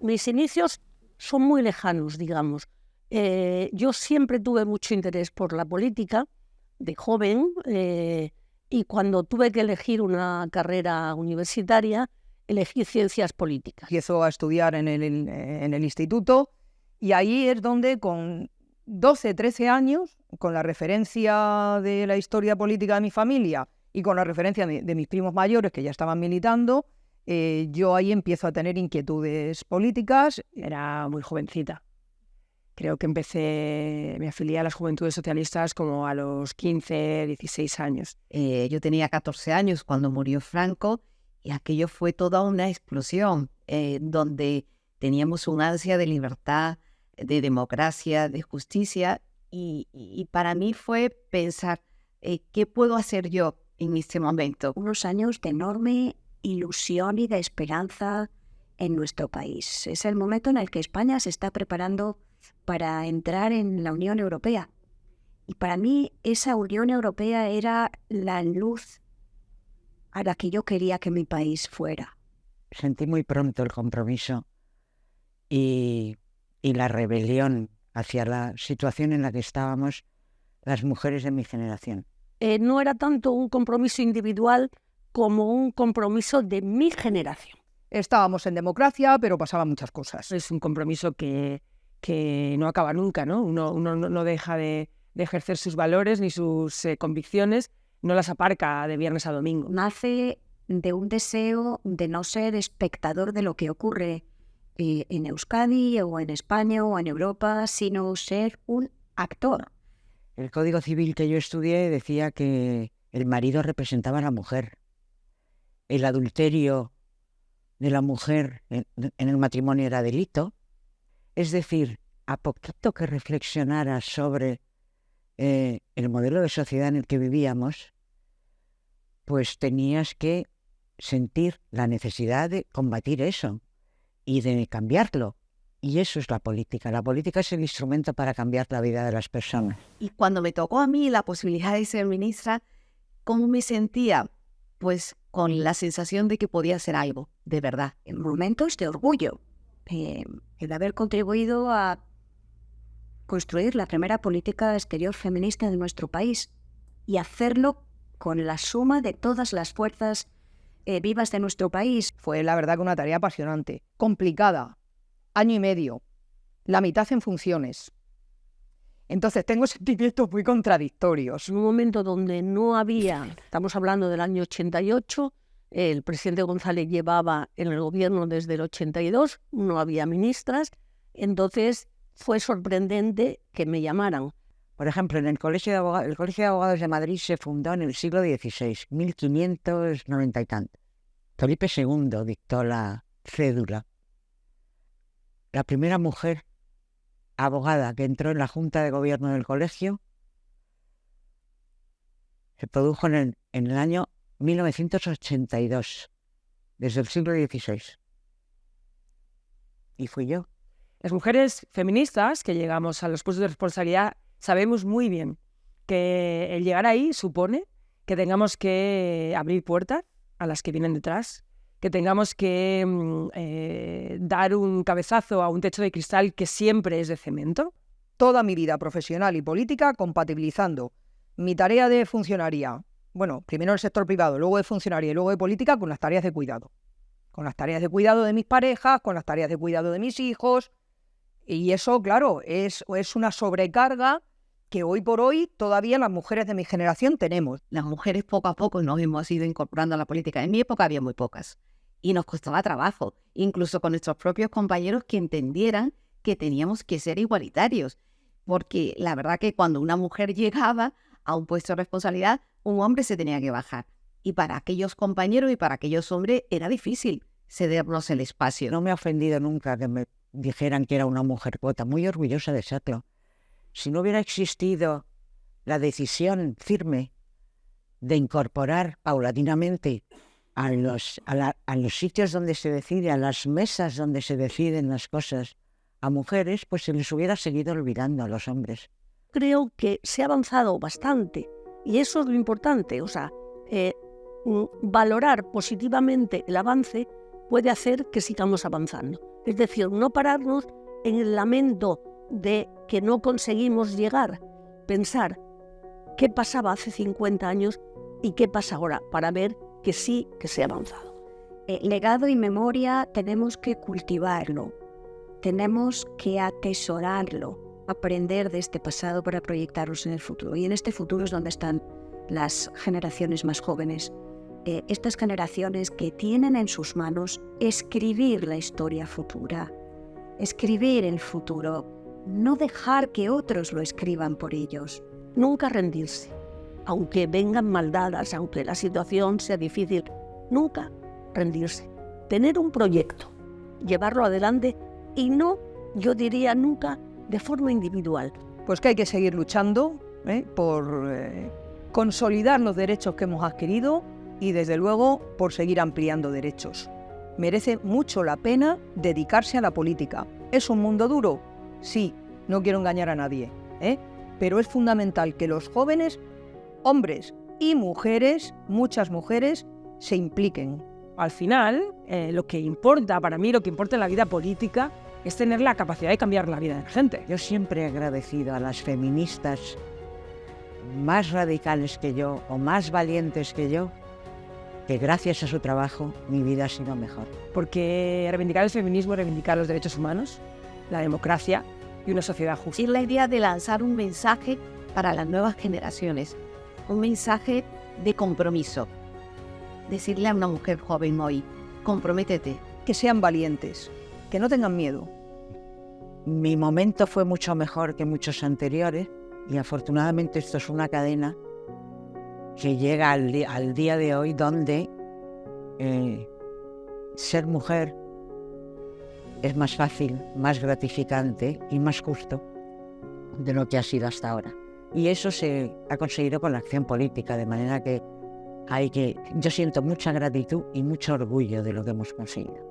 mis inicios son muy lejanos, digamos. Yo siempre tuve mucho interés por la política, de joven, y cuando tuve que elegir una carrera universitaria, elegí ciencias políticas. Empiezo a estudiar en el instituto y ahí es donde con 12, 13 años, con la referencia de la historia política de mi familia y con la referencia de mis primos mayores que ya estaban militando, yo ahí empiezo a tener inquietudes políticas. Era muy jovencita. Creo que me afilié a las Juventudes Socialistas como a los 15, 16 años. Yo tenía 14 años cuando murió Franco y aquello fue toda una explosión donde teníamos un ansia de libertad, de democracia, de justicia y para mí fue pensar, ¿qué puedo hacer yo en este momento? Unos años de enorme ilusión y de esperanza en nuestro país. Es el momento en el que España se está preparando para entrar en la Unión Europea. Y para mí esa Unión Europea era la luz a la que yo quería que mi país fuera. Sentí muy pronto el compromiso y la rebelión hacia la situación en la que estábamos las mujeres de mi generación. No era tanto un compromiso individual como un compromiso de mi generación. Estábamos en democracia, pero pasaban muchas cosas. Es un compromiso que no acaba nunca, ¿no? Uno no deja de ejercer sus valores ni sus convicciones, no las aparca de viernes a domingo. Nace de un deseo de no ser espectador de lo que ocurre en Euskadi o en España o en Europa, sino ser un actor. El Código Civil que yo estudié decía que el marido representaba a la mujer. El adulterio de la mujer en el matrimonio era delito. Es decir, a poquito que reflexionara sobre el modelo de sociedad en el que vivíamos, pues tenías que sentir la necesidad de combatir eso y de cambiarlo. Y eso es la política. La política es el instrumento para cambiar la vida de las personas. Y cuando me tocó a mí la posibilidad de ser ministra, ¿cómo me sentía? Pues con la sensación de que podía hacer algo, de verdad. En momentos de orgullo, el haber contribuido a construir la primera política exterior feminista de nuestro país y hacerlo con la suma de todas las fuerzas vivas de nuestro país. Fue la verdad que una tarea apasionante, complicada, año y medio, la mitad en funciones. Entonces tengo sentimientos muy contradictorios. En un momento donde no había, estamos hablando del año 88, el presidente González llevaba en el gobierno desde el 82, no había ministras, entonces fue sorprendente que me llamaran. Por ejemplo, en el Colegio de Abogados de Madrid se fundó en el siglo XVI, 1590 y tanto. Felipe II dictó la cédula. La primera mujer abogada que entró en la Junta de Gobierno del colegio se produjo en el año 1982, desde el siglo XVI. Y fui yo. Las mujeres feministas que llegamos a los puestos de responsabilidad sabemos muy bien que el llegar ahí supone que tengamos que abrir puertas a las que vienen detrás, que tengamos que dar un cabezazo a un techo de cristal que siempre es de cemento. Toda mi vida profesional y política compatibilizando mi tarea de funcionaria, bueno, primero en el sector privado, luego de funcionaria y luego de política, con las tareas de cuidado. Con las tareas de cuidado de mis parejas, con las tareas de cuidado de mis hijos. Y eso, claro, es una sobrecarga que hoy por hoy todavía las mujeres de mi generación tenemos. Las mujeres poco a poco nos hemos ido incorporando a la política. En mi época había muy pocas y nos costaba trabajo, incluso con nuestros propios compañeros que entendieran que teníamos que ser igualitarios. Porque la verdad que cuando una mujer llegaba a un puesto de responsabilidad, un hombre se tenía que bajar. Y para aquellos compañeros y para aquellos hombres era difícil cedernos el espacio. No me ha ofendido nunca que me dijeran que era una mujer cuota, muy orgullosa de serlo. Si no hubiera existido la decisión firme de incorporar paulatinamente a los sitios donde se decide, a las mesas donde se deciden las cosas, a mujeres, pues se les hubiera seguido olvidando a los hombres. Creo que se ha avanzado bastante y eso es lo importante, valorar positivamente el avance, puede hacer que sigamos avanzando. Es decir, no pararnos en el lamento de que no conseguimos llegar, pensar qué pasaba hace 50 años y qué pasa ahora, para ver que sí que se ha avanzado. Legado y memoria tenemos que cultivarlo, tenemos que atesorarlo, aprender de este pasado para proyectarnos en el futuro. Y en este futuro es donde están las generaciones más jóvenes. Estas generaciones que tienen en sus manos escribir la historia futura, escribir el futuro, no dejar que otros lo escriban por ellos. Nunca rendirse, aunque vengan maldadas, aunque la situación sea difícil, nunca rendirse. Tener un proyecto, llevarlo adelante y no, yo diría nunca, de forma individual. Pues que hay que seguir luchando por consolidar los derechos que hemos adquirido y desde luego por seguir ampliando derechos. Merece mucho la pena dedicarse a la política. ¿Es un mundo duro? Sí, no quiero engañar a nadie, pero es fundamental que los jóvenes, hombres y mujeres, muchas mujeres, se impliquen. Al final, lo que importa, para mí, lo que importa en la vida política es tener la capacidad de cambiar la vida de la gente. Yo siempre he agradecido a las feministas más radicales que yo o más valientes que yo, que gracias a su trabajo mi vida ha sido mejor. Porque reivindicar el feminismo es reivindicar los derechos humanos, la democracia y una sociedad justa. Es la idea de lanzar un mensaje para las nuevas generaciones, un mensaje de compromiso. Decirle a una mujer joven hoy, comprométete. Que sean valientes, que no tengan miedo. Mi momento fue mucho mejor que muchos anteriores y afortunadamente esto es una cadena que llega al día de hoy donde ser mujer es más fácil, más gratificante y más justo de lo que ha sido hasta ahora. Y eso se ha conseguido con la acción política, de manera que yo siento mucha gratitud y mucho orgullo de lo que hemos conseguido.